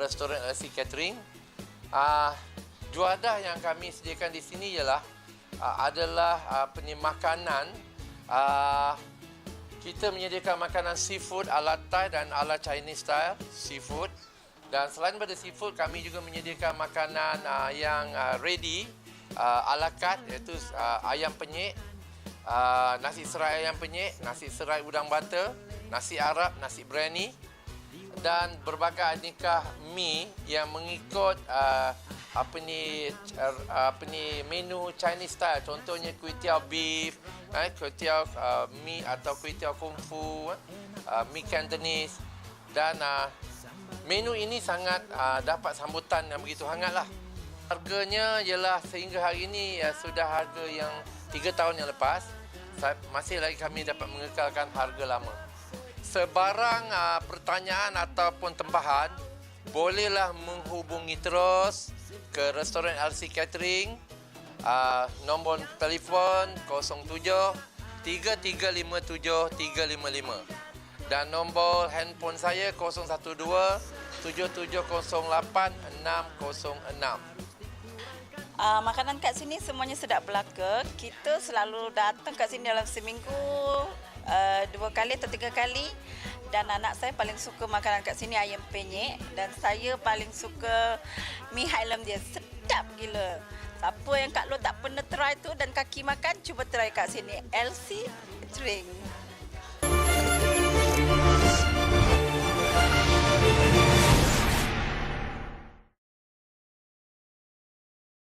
restoran LC Catering. Juadah yang kami sediakan di sini ialah adalah makanan. Kita menyediakan makanan seafood ala Thai dan ala Chinese style seafood. Dan selain daripada seafood, kami juga menyediakan makanan yang ready ala carte, iaitu ayam penyet, nasi serai ayam penyet, nasi serai udang butter, nasi Arab, nasi biryani dan berbagai aneka mi yang mengikut menu Chinese style. Contohnya kuih tiao beef, kuih tiao mi atau kuih tiao kung fu, mi Cantonese. Dan menu ini sangat dapat sambutan yang begitu hangatlah. Harganya ialah sehingga hari ini sudah harga yang 3 tahun yang lepas. Masih lagi kami dapat mengekalkan harga lama. Sebarang pertanyaan ataupun tempahan, bolehlah menghubungi terus ke restoran LC Catering. Nombor telefon 07 3357 355 dan nombor handphone saya 012 7708 606. Makanan kat sini semuanya sedap belaka. Kita selalu datang kat sini dalam seminggu 2 kali atau 3 kali. Dan anak saya paling suka makanan kat sini ayam penyet. Dan saya paling suka mi Highland dia. Sedap gila. Siapa yang kat luar tak pernah try tu dan kaki makan, cuba try kat sini. LC Catering.